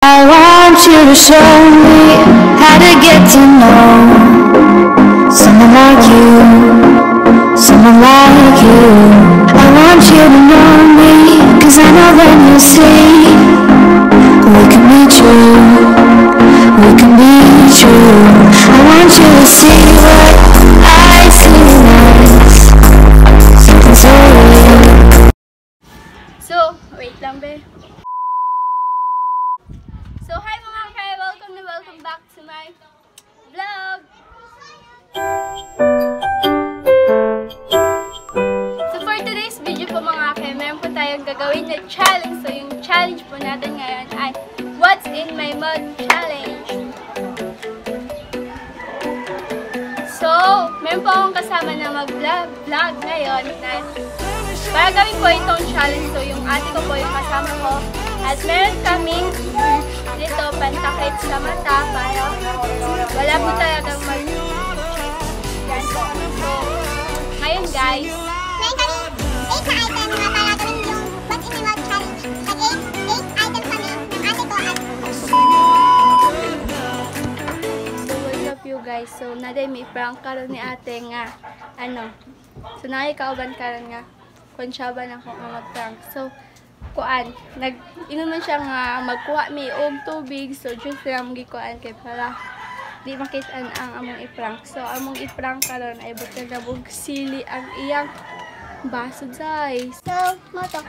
I want you to show me how to get to know someone like you, someone like you. I want you to know me, 'cause I know when you see we can be true, we can be true. I want you to see what I see next, something so real. So, wait lang be. So, hi mga kaya, welcome back to my vlog. So, for today's video po mga kaya, meron po tayong gagawin na challenge. So, yung challenge po natin ngayon ay What's in my mug challenge. So, meron po akong kasama na mag-vlog ngayon na para gawin po itong challenge. So, yung ate ko po yung kasama ko. At meron kaming dito pantakip sa mata para wala po talagang yan po. So, ngayon guys, ngayon kami, 8 na item na para gawin yung What's in my mug challenge. Nag-8 items kami ng ate ko at so what's up you guys? So, naday may prank karon ni ate nga so nakikauban karon nga kung siya ba na kung mag-prank. So, inuman siya nga magkuha may og tubig. So, just lang gikuan kay para di makitaan ang among i-prank. So, among i-prank karon ay butang na sili ang iyang baso, guys. so, moto.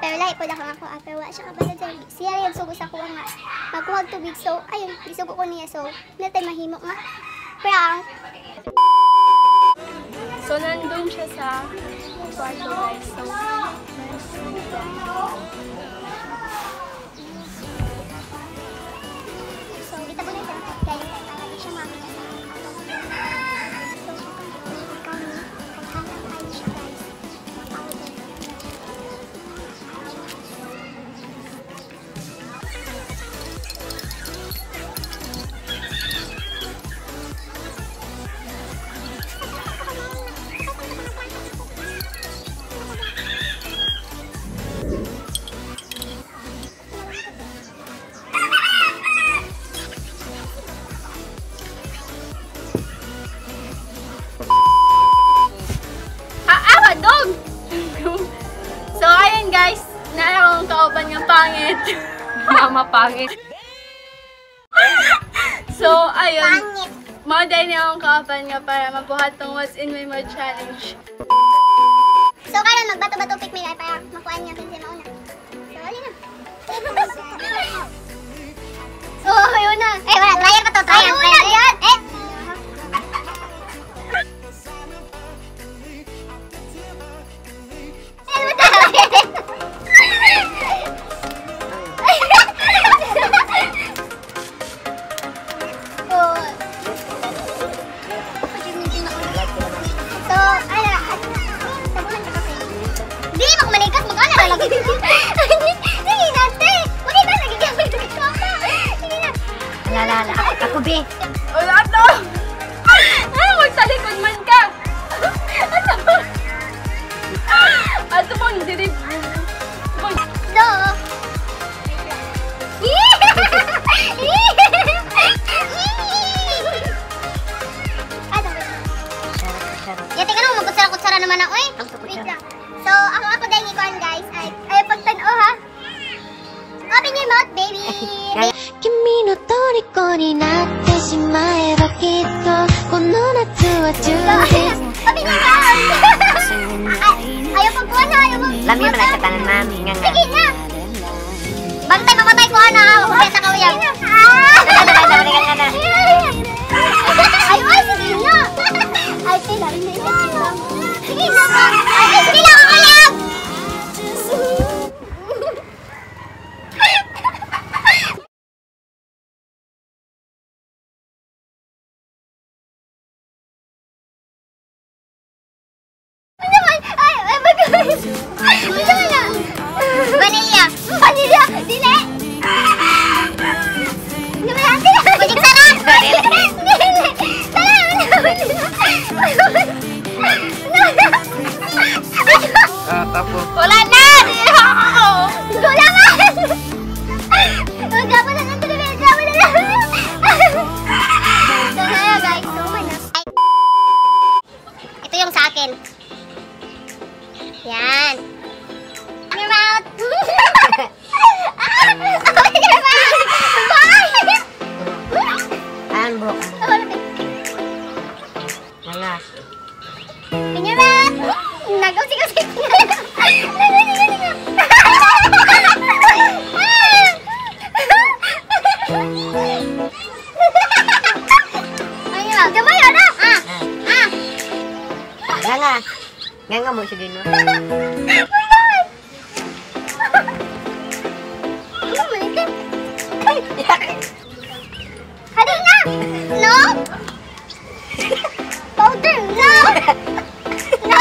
Pero lahi po ako pero wala siya kabasa dyan. Siya rin sugo sa kuha nga. Magkuha tubig. So, ayun, isugo ko niya. So, natay mahimo nga. Prank. So, nandun siya sa kwarto, guys. So, kita po na siya. Dahil para di siya makita sa so, ayun guys, naala kong kauban ng pangit. Mama pangit. So, ayun. Mga dahil niya akong kauban nga para mabuhat tong What's in my mug challenge. so, karon magbato-bato pick me para makuha niya pinsin mauna. So, ali na. Oh, ayun na. Eh, wala. Trial pa to. Trial. Yan. Eh. Ako, be. Wala to. Magtalikod man ka. Ato mo, hindi. No. Ya, tingnan mo, magkutsara-kutsara naman ako eh. Wait lang. So, ako dahil ikuan guys, ay pagtano ha. Open your mouth, baby. 君の虜になってしまえばきっとこの夏は充実 Open your mouth. Ayaw pagkuhan ha, ayaw pagkuhan. Lami mo lang sa tanan, ma'am. Nga nga. Sige na. Bantay, mamatay ko na ha. Kupeta ka uyab. Ay, sige na. Ay, sige na. Sige na ba? Ay, sige na ako uyab. Vanilla. Vanilla. Dili. mo, sige na. Ano malitin? Ay! Hali na! No! Powder, no! No!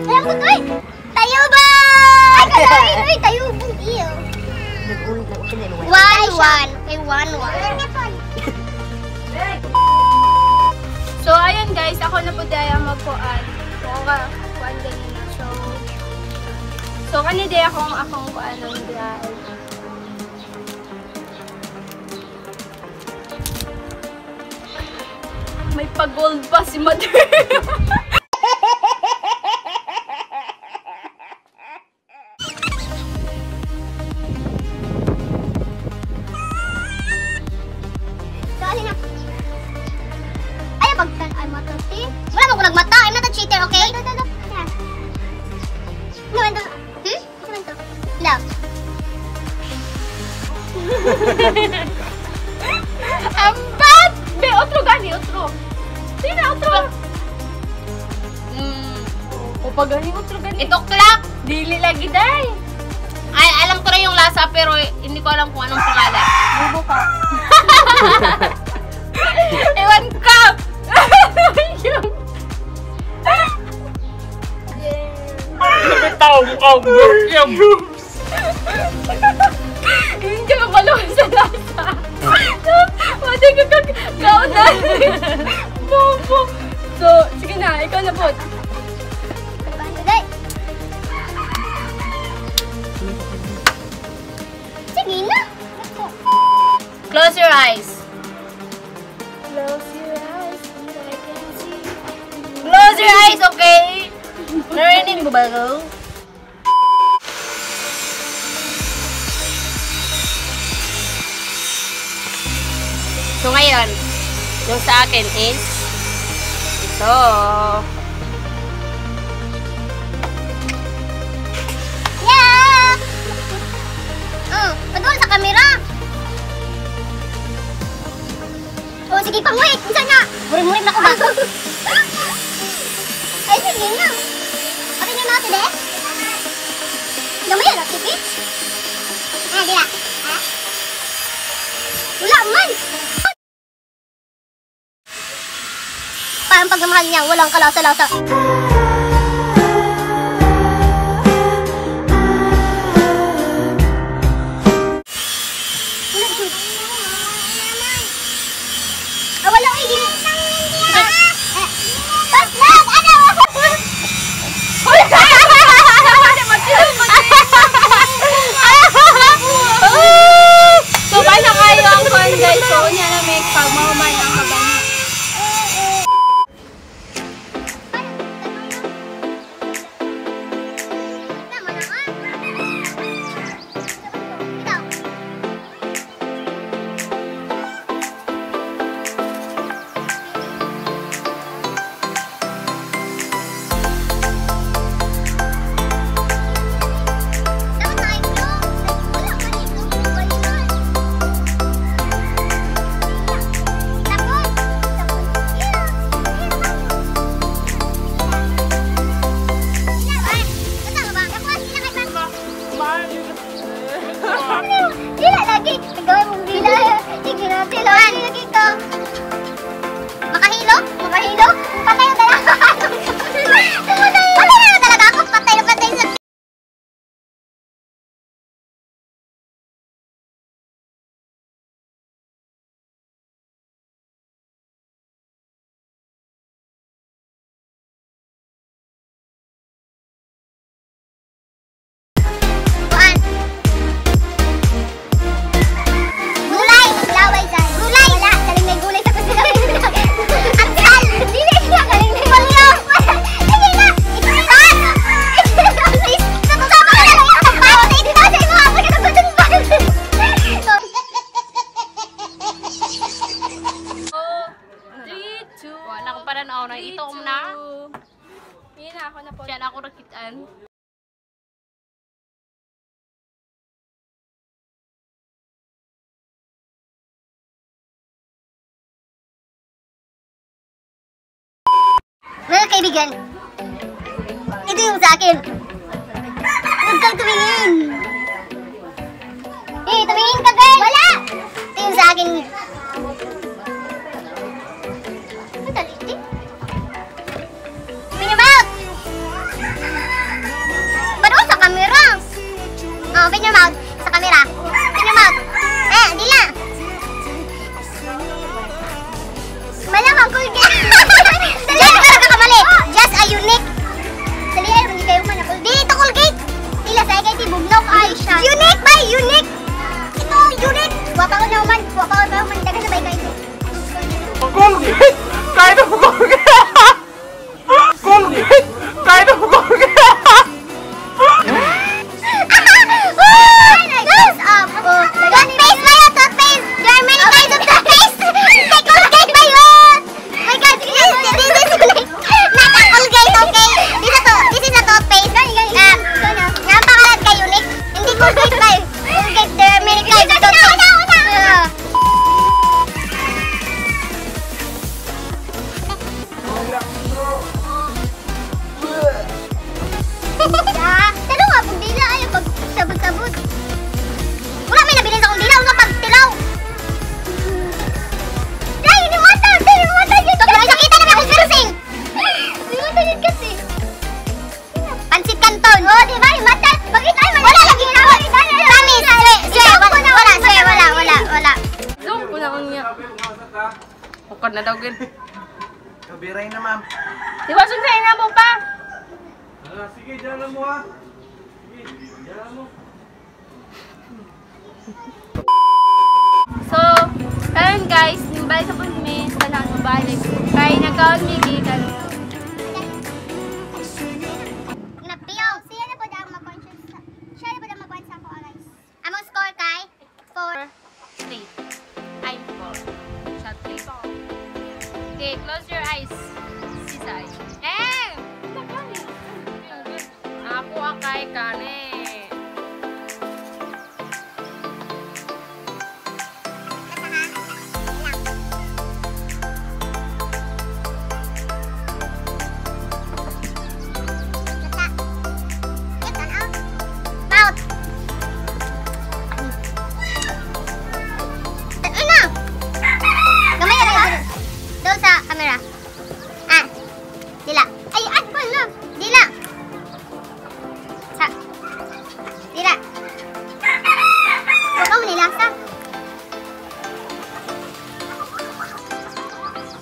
Alam ko to eh! Tayo ba? Ay, kalain! Uy, tayo ba? Iyo. Nag-ulit lang siya dahil 1-1. Kay 1-1. So, ayun guys, ako na po daya magkuan. Kuan ganina. So kanina akong kuan ng drive. May pag-gold pa si Mother. Wala mo ko nagmata. I'm not a cheater, okay? No, ito. Ano ito? Love. Ang bad! Be, otro gani, otro. Sige na, otro. O pag gani, otro gani. Ituklak! Dili lagi, day. Ay, alam ko na yung lasa pero hindi ko alam kung anong pangalan. Bubo ka. Ewan ka! Bitaw mo ang burger! Hindi ka maluwa sa lasa. Mati ka kaunan. Bobo. So, sige na, ikaw na po. Sige na. Close your eyes. Close your eyes and I can see. Close your eyes, okay? Narinig mo ba ko? So ngayon, yung sa akin is ito. Yeah! Padul sa kamera. Oh, sige pang wait. Bisa na. Murim-murim na ko ba? Ay, sige na. Okay na natin eh. Gamay yan, tipit. Ah, dila. Ha? Wala man. Parang pagmamahal niya, walang kalasa-lasa. Wala ko hindi. Paslag! Ano? So, bala kayo ang kuan guys. So, niya na may pagmamay ang maganda. kaibigan. Ito yung sa akin. Huwag kang tumingin. Eh, tumingin ka, girl. Wala. Ito yung sa akin. Open your mouth. Ba't sa camera? Oh, open your mouth. Sa camera. Open your mouth. Dila. Malamang Colgate. Just para kakamali. Just a unique. Dali ay, hindi kayo man. Dito Colgate. Dila sa ikay ti bugnaw ay siya. Unique ba? Unique. Ito, unique. Wapa ko naman. Wapa ko naman. Daga sabay kayo. Colgate! Kahit ako Colgate! Colgate! Kahit ako Colgate! Toothpaste ba yun? Toothpaste! There are many kinds of toothpaste! Say Colgate ba yun? My God, this is like, not a Colgate, okay? This is a toothpaste. Napakalat ka, unique. Hindi Colgate ba yun? Colgate, there are many kinds of toothpaste. Talo nga, pag dila ay pag sabot-sabot. Wala may nabilis akong dila, wala pag tilaw. Dahil, hindi mo mata yun. Nakita namin akong piercing. Hindi mata yun kasi. Pansit Canton. Oo, diba? Yung mata. Bakit ay wala lagi tawag. Promise. Swear, wala. Zoom ko na kung niya. Bukod na daw gin. Kabiray na, ma'am. Di ba sunsayin na mo pa? Sige, dyan mo ha. Sige, dyan mo. So, karon guys, nimbalik sa punmi sa kanang mabalik. Kaya nagkaon migi karon. Napiyaw. Siya na po daw mag-conscious. Siya na po daw mag-conscious ako, guys. Among score kay 4. 3. I'm 4. Shot 3. Okay, close your eyes. Sisay. Ako akay kane. Mouth. Ano? Gamay na rin. Doon sa camera. Dila. Ay, wala. Dila. Dila. Huwag mo nilasa.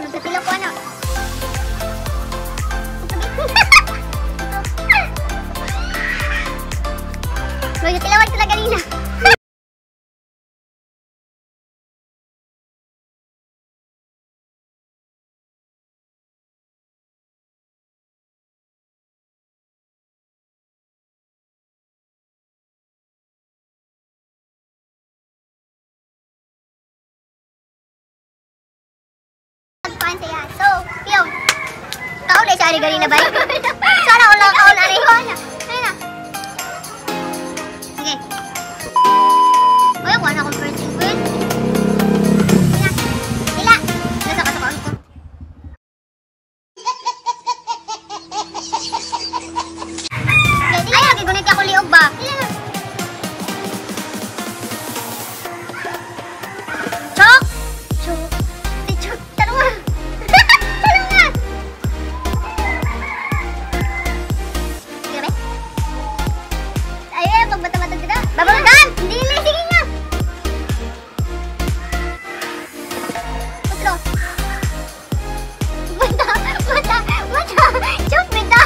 Nagtatila ko ano. Magtitilawan sila kanina. So, yung kaulay sa ari na ba? Sana ko lang kaon ari. Ayun na. Sige. Oy, wala akong first sequence. Dila. Nasa kasakaon ko. Ay, gigunit ako liog ba? Chok! Chok. Chok. Tanong nga. Tanong nga. Sige ba? Ayun, pag mata-mata kita. Babaludan! Hindi na, sige nga. Putro. Mata. Chok, mata.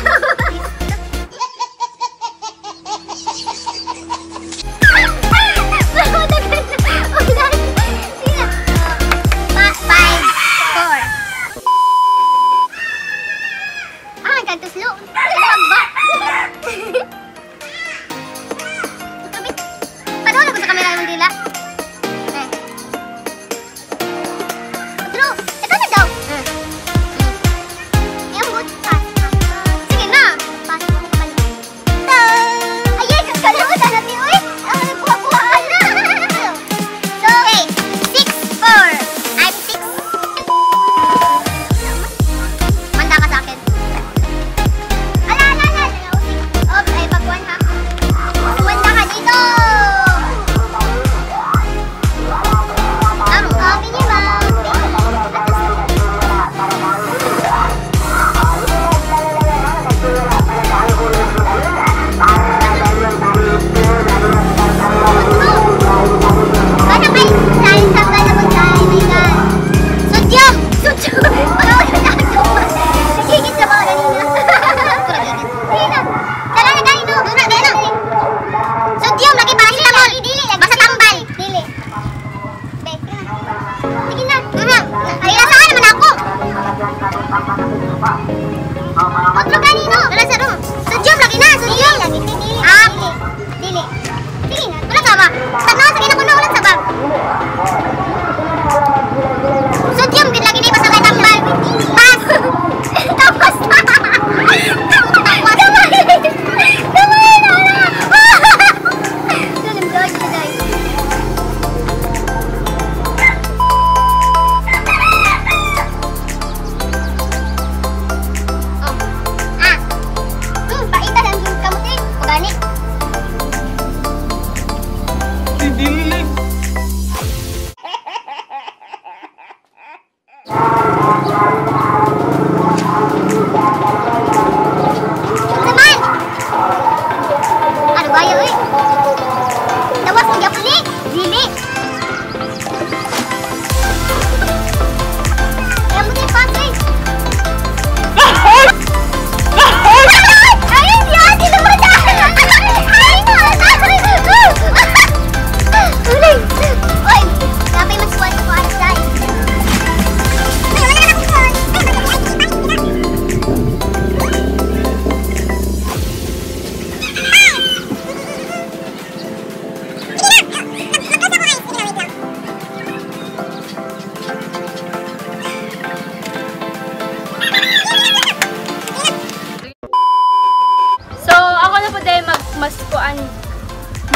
mas kuan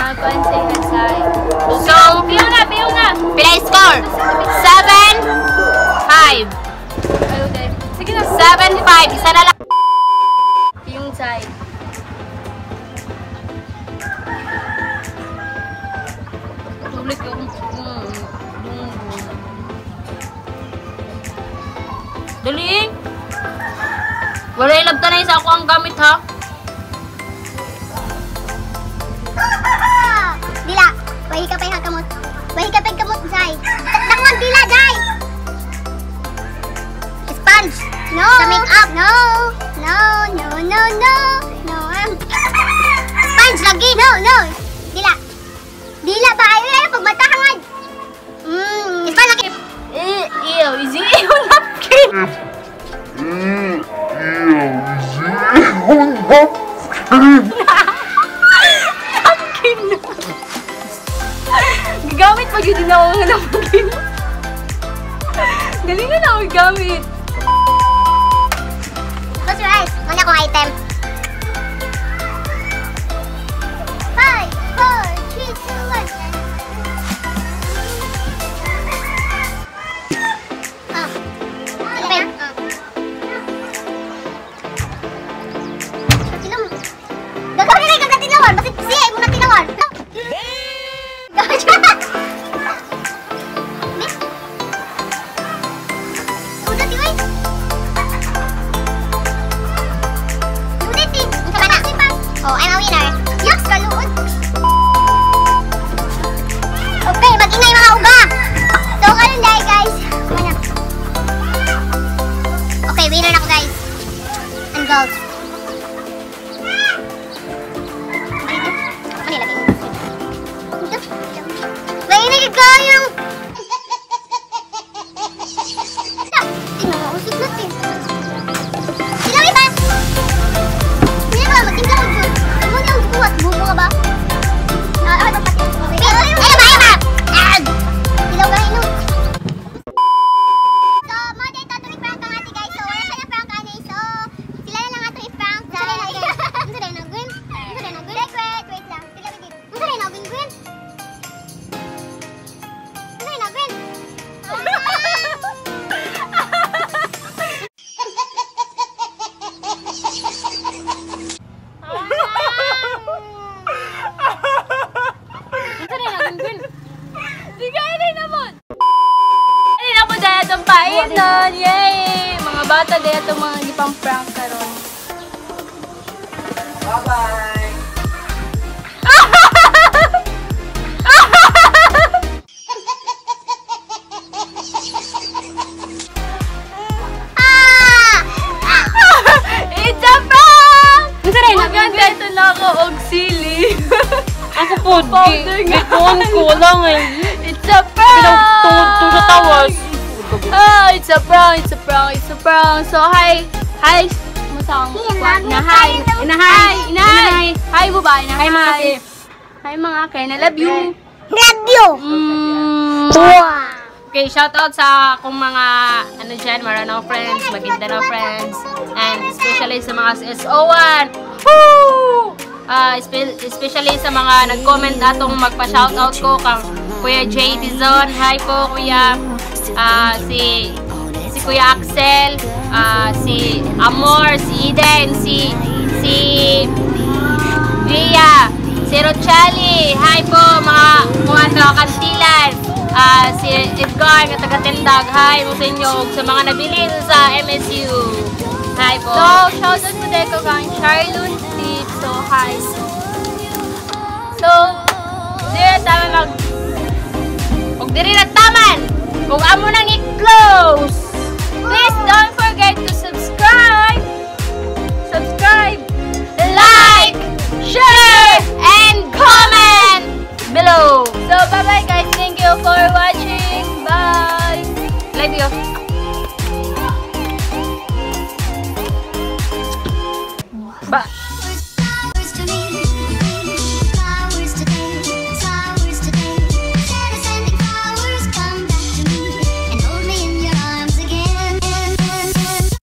sa Hesay. So, Biyo na! pila score? 7-5. Ayaw din. Sige na. 7-5. Isa na lang. Yung Zay. Tulik yung... Dali. Wala yung nagtanay sa ako ang gamit ha. Dila, wahi ka pa'y hakamot. Wahi ka pa'y kamot, Zay. Dakman, dila, Zay! Sponge! No! Sa make-up! No! No! Sponge lagi! No! Dila! Dila ba? Ay, pagmatahangad! Sponge lagi! Ew, easy yung napkin. Gagamit pag yun din ako ng napkin. Galingan ako gamit. Close your eyes. Muna kong item. 5, 4, 3, 2, 1. Gagawin na yung tinawar. Basta siya, mo na tinawar. Oh, I'm a winner. Yucks, kaluod. Okay, mag-ingay mga uga. So, karon dahil guys. Okay, winner na ako guys. And gold. Mainig ka yung... Usik natin. Ilaw iba. Hindi ba, magtinggaw ko. Ano niya ang buhat? Bubo ka ba? Ay, papatid. Ay, ba? Ilaw ka rin, no? So, mga day, tatong i-prank ang ate guys. So, wala siya na prank ka na. So, sila na lang ato i-prank. Ano sa rin na, Gwen? Wait lang. Sila bigit. Ano sa rin na, Gwen? Ano sa rin na, Gwen? Painan! Yay! Mga bata dahil itong mga gipang prank karon. Bye-bye! It's a prank! Maganda ito na ako og sili. Ako po, Powder nga. gipon ko lang eh. It's a prank! Pinagtungod sa tawas. It's a prank. So, hi, masang inahay. Hi, baba, inahay. Hi, mga kain. I love you. Love you! Okay, shoutout sa akong mga ano dyan, Maranao friends, Maguindanao friends, and especially sa mga SO1. Woo! Especially sa mga nag-comment atong magpa-shoutout ko kang Kuya J. Dizon. Hi po, Kuya. Si Kuya Axel, si Amor, si Eden, si Ria, si Rochali. Hi po mga sa Kantilan. Si Edgar na taga-Tindag. Hi mo sa inyo sa mga nabili sa MSU. Hi po. So, shoutout po dito kang Charlotte Steve. So, hi. So, Diri na taman. Kung amo nang i-close. please don't forget to subscribe, Like, share, and comment below. So, bye-bye guys. Thank you for watching. Bye. Love you. Ba